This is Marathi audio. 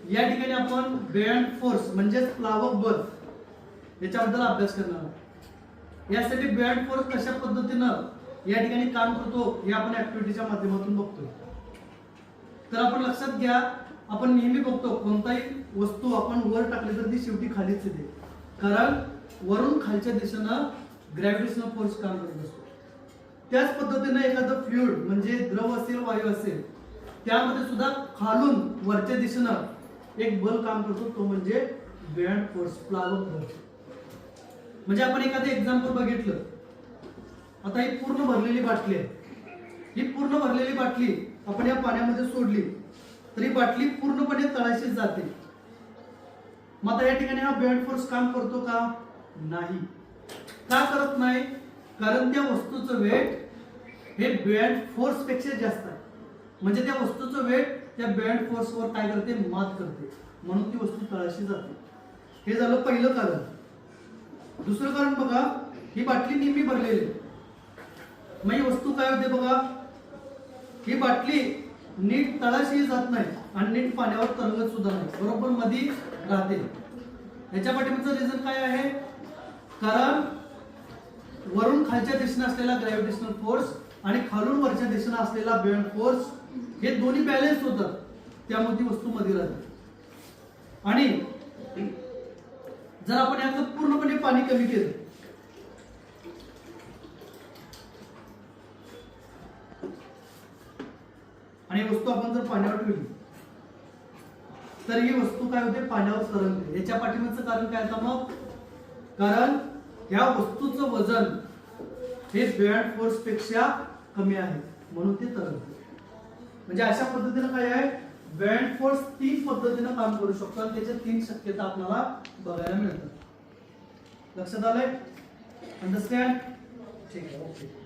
या ठिकाणी आपण बेअँड फोर्स म्हणजे प्लावक बल याच्याबद्दल अभ्यास करणार आहोत। यासाठी बेअँड फोर्स कशा पद्धतीनं या ठिकाणी काम करतो हे आपण ऍक्टिव्हिटीच्या माध्यमातून बघतोय। तर आपण लक्षात घ्या, आपण नेहमी बघतो कोणताही वस्तू आपण वर टाकली तर ती शेवटी खालीच येते, कारण वरून खालच्या दिशेनं ग्रॅव्हिटेशनल फोर्स काम करत असतो। त्याच पद्धतीने एखादं फ्लुइड म्हणजे द्रव असेल वायू असेल त्यामध्ये सुद्धा खालून वरच्या दिशेनं एक बल काम करतो, तो म्हणजे बेअँड फोर्स प्लावक बल। म्हणजे आपण एखादं एक्झाम्पल बघितलं, आता ही पूर्ण भरलेली बाटली आहे, ही पूर्ण भरलेली बाटली आपण या पाण्यामध्ये सोडली तर ही बाटली पूर्णपणे तळाशी जाते। मग आता या ठिकाणी हा बेअँड फोर्स काम करतो का? नाही। का करत नाही? कारण त्या वस्तूचं वेट हे बेअँड फोर्स पेक्षा जास्त आहे, म्हणजे त्या वस्तूचं वेट त्या बेअँड फोर्स वर काय करते? मात करते, म्हणून ती वस्तू तळाशी जाते। हे झालं पहिलं कारण। दुसरं कारण बघा, ही बाटली नेहमी भरलेली, मग ही वस्तू काय होते बघा, ही बाटली नीट तळाशी जात नाही आणि नीट पाण्यावर तरंगत सुद्धा नाही, बरोबर मध्ये राहते। याच्या पाठीमागचं रिझन काय आहे? कारण वरून खालच्या दिशेने असलेला ग्रॅव्हिटेशनल फोर्स आणि खालून वरच्या दिशेने असलेला बेअँड फोर्स हे दोन्ही बॅलन्स होतात, त्यामुळे ती वस्तू मध्ये राहते। आणि जर आपण यातलं पूर्णपणे पाणी कमी केलं आणि वस्तू आपण जर पाण्यावर ठेवली तर ही वस्तू काय होते? पाण्यावर तरंगते। याच्या पाठीमागचं कारण काय आता मग? कारण ह्या वस्तूचं वजन हे बेअँड फोर्स पेक्षा कमी आहे, म्हणून ते तरंगते। म्हणजे अशा पद्धतीने काय आहे, बेअँड फोर्स तीन पद्धतीने काम करू शकतो आणि त्याच्या तीन शक्यता आपल्याला बघायला मिळतात। लक्षात आलंय? अंडरस्टँड? ठीक आहे, ओके।